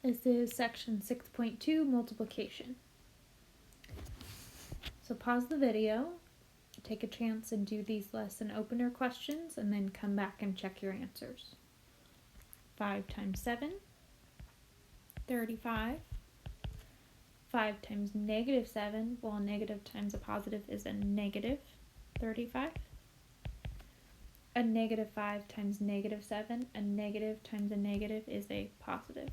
This is section 6.2, multiplication. So pause the video, take a chance and do these lesson opener questions, and then come back and check your answers. 5 times 7, 35. 5 times negative 7, well, a negative times a positive is a negative 35. A negative 5 times negative 7, a negative times a negative is a positive.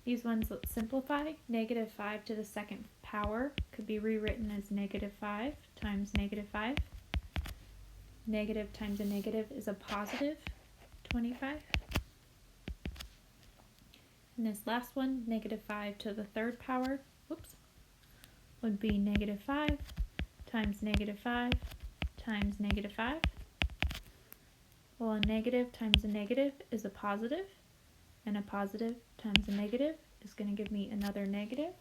These ones, let's simplify. Negative 5 to the second power could be rewritten as negative 5 times negative 5. Negative times a negative is a positive 25. And this last one, negative 5 to the third power, would be negative 5 times negative 5 times negative 5. Well, a negative times a negative is a positive, and a positive times a negative is going to give me another negative.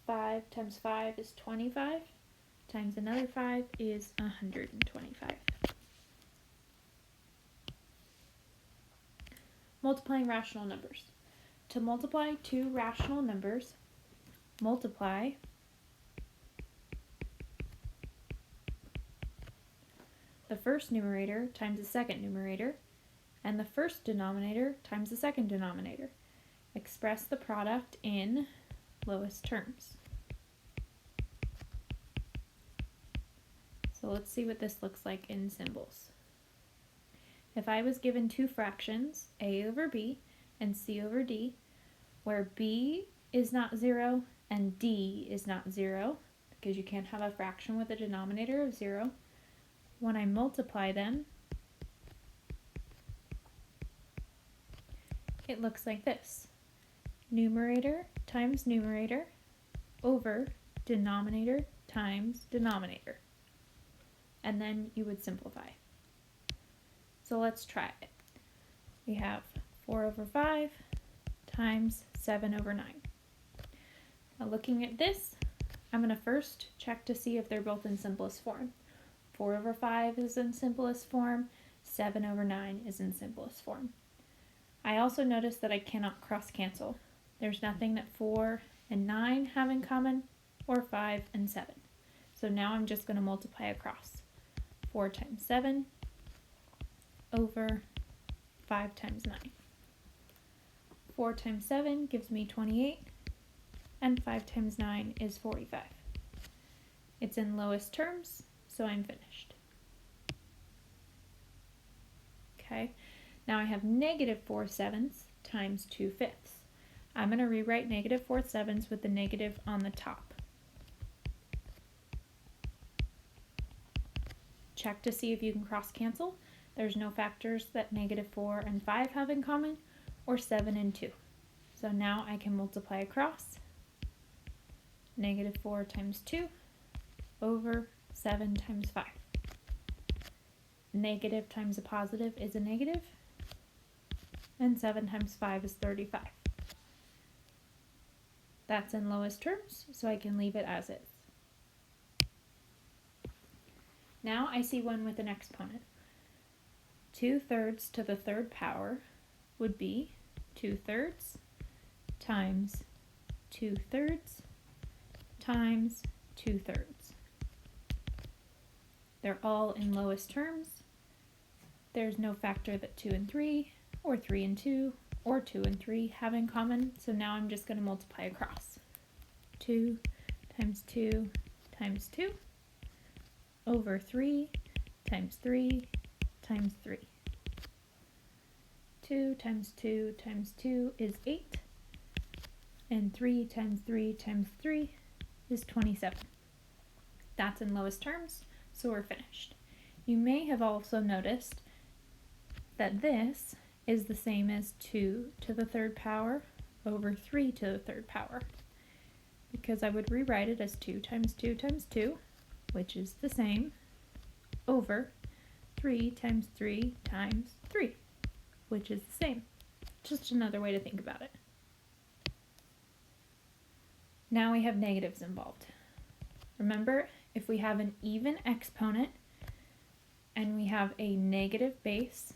5 times 5 is 25, times another 5 is 125. Multiplying rational numbers. To multiply two rational numbers, multiply the first numerator times the second numerator, and the first denominator times the second denominator. Express the product in lowest terms. So let's see what this looks like in symbols. If I was given two fractions, a over b and c over d, where b is not 0 and d is not 0, because you can't have a fraction with a denominator of 0, when I multiply them, it looks like this. Numerator times numerator over denominator times denominator. And then you would simplify. So let's try it. We have 4 over 5 times 7 over 9. Now looking at this, I'm going to first check to see if they're both in simplest form. 4 over 5 is in simplest form, 7 over 9 is in simplest form. I also notice that I cannot cross cancel. There's nothing that 4 and 9 have in common, or 5 and 7. So now I'm just going to multiply across. 4 times 7 over 5 times 9. 4 times 7 gives me 28, and 5 times 9 is 45. It's in lowest terms, so I'm finished. Okay, now I have negative 4 sevenths times 2 fifths. I'm going to rewrite negative 4 sevenths with the negative on the top. Check to see if you can cross cancel. There's no factors that negative 4 and 5 have in common, or 7 and 2. So now I can multiply across. Negative 4 times 2 over 7 times 5. Negative times a positive is a negative, and 7 times 5 is 35. That's in lowest terms, so I can leave it as is. Now I see one with an exponent. 2/3 to the third power would be 2/3 times 2/3 times 2/3. They're all in lowest terms. There's no factor that 2 and 3, or 3 and 2, or 2 and 3 have in common, so now I'm just going to multiply across. 2 times 2 times 2 over 3 times 3 times 3. 2 times 2 times 2 is 8, and 3 times 3 times 3 is 27. That's in lowest terms, so we're finished. You may have also noticed that this is the same as 2 to the third power over 3 to the third power, because I would rewrite it as 2 times 2 times 2, which is the same, over 3 times 3 times 3, which is the same. Just another way to think about it. Now we have negatives involved. Remember, if we have an even exponent and we have a negative base,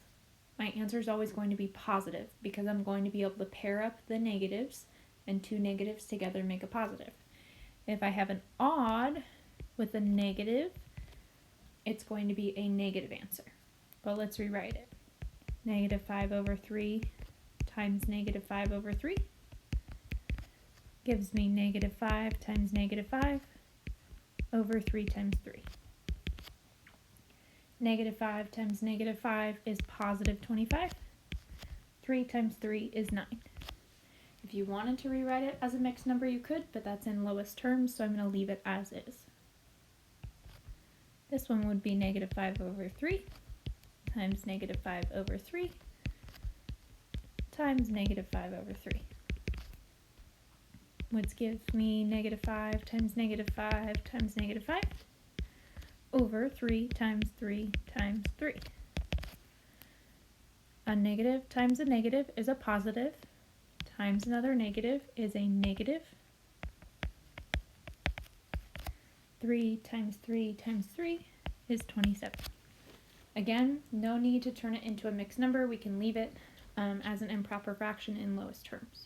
my answer is always going to be positive because I'm going to be able to pair up the negatives, and two negatives together make a positive. If I have an odd with a negative, it's going to be a negative answer. But let's rewrite it. Negative 5 over 3 times negative 5 over 3 gives me negative 5 times negative 5 over 3 times 3. Negative 5 times negative 5 is positive 25. 3 times 3 is 9. If you wanted to rewrite it as a mixed number, you could, but that's in lowest terms, so I'm going to leave it as is. This one would be negative 5 over 3 times negative 5 over 3 times negative 5 over 3. Which gives me negative 5 times negative 5 times negative 5 over 3 times 3 times 3. A negative times a negative is a positive, times another negative is a negative. 3 times 3 times 3 is 27. Again, no need to turn it into a mixed number. We can leave it as an improper fraction in lowest terms.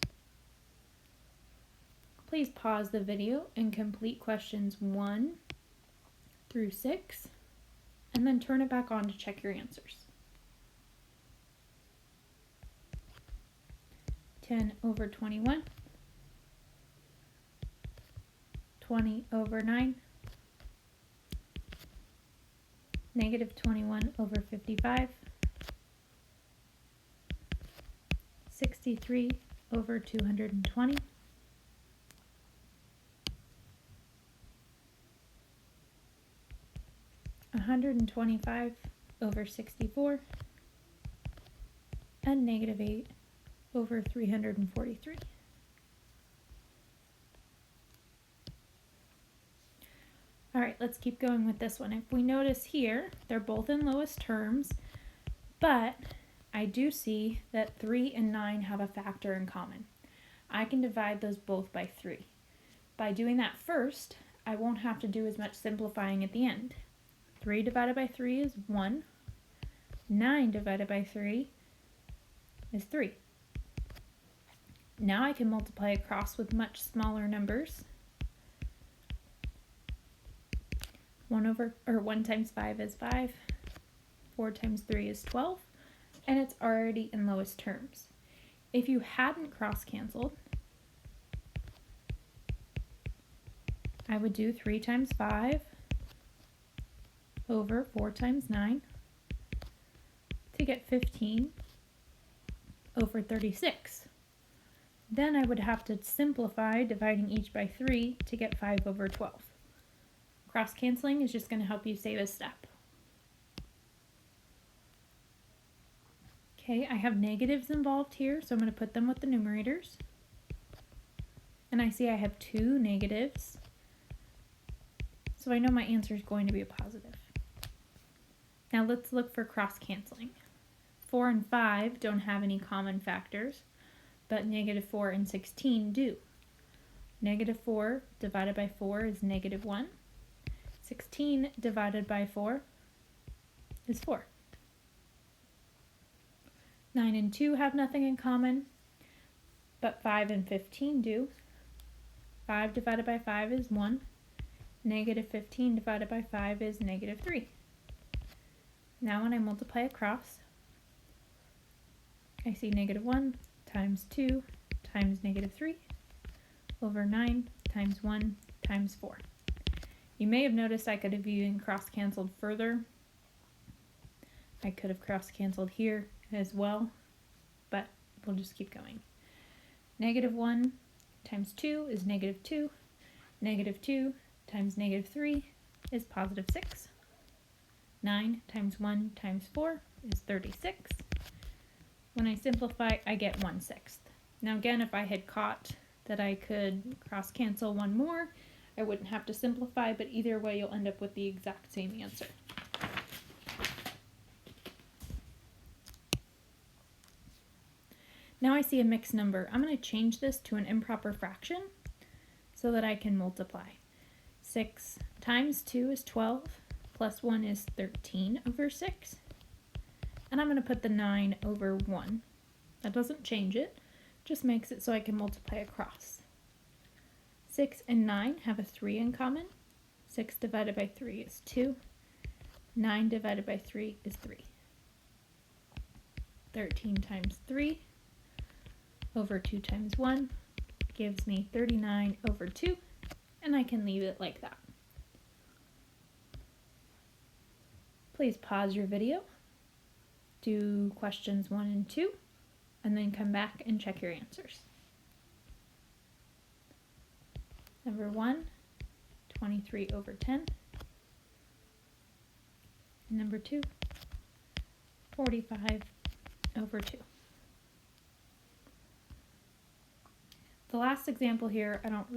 Please pause the video and complete questions 1 through 6, and then turn it back on to check your answers. 10 over 21, 20 over 9, negative 21 over 55, 63 over 220, 125 over 64, and negative 8 over 343. All right, let's keep going with this one. If we notice here, they're both in lowest terms, but I do see that 3 and 9 have a factor in common. I can divide those both by 3. By doing that first, I won't have to do as much simplifying at the end. 3 divided by 3 is 1. 9 divided by 3 is 3. Now I can multiply across with much smaller numbers. 1 times 5 is 5. 4 times 3 is 12. And it's already in lowest terms. If you hadn't cross-canceled, I would do 3 times 5 over 4 times 9 to get 15 over 36. Then I would have to simplify, dividing each by 3 to get 5 over 12. Cross-canceling is just going to help you save a step. Okay, I have negatives involved here, so I'm going to put them with the numerators. And I see I have 2 negatives, so I know my answer is going to be a positive. Now let's look for cross-canceling. 4 and 5 don't have any common factors, but negative 4 and 16 do. Negative 4 divided by 4 is negative 1. 16 divided by 4 is 4. 9 and 2 have nothing in common, but 5 and 15 do. 5 divided by 5 is 1. Negative 15 divided by 5 is negative 3. Now when I multiply across, I see negative 1 times 2 times negative 3 over 9 times 1 times 4. You may have noticed I could have even cross-canceled further. I could have cross-canceled here as well, but we'll just keep going. Negative 1 times 2 is negative 2. Negative 2 times negative 3 is positive 6. 9 times 1 times 4 is 36. When I simplify, I get 1/6. Now again, if I had caught that I could cross-cancel one more, I wouldn't have to simplify, but either way you'll end up with the exact same answer. Now I see a mixed number. I'm going to change this to an improper fraction so that I can multiply. 6 times 2 is 12, plus 1 is 13 over 6. and I'm going to put the 9 over 1. That doesn't change it, just makes it so I can multiply across. 6 and 9 have a 3 in common. 6 divided by 3 is 2. 9 divided by 3 is 3. 13 times 3 over 2 times 1 gives me 39 over 2, and I can leave it like that. Please pause your video, do questions 1 and 2, and then come back and check your answers. Number 1, 23 over 10. And number 2, 45 over 2. The last example here, I don't really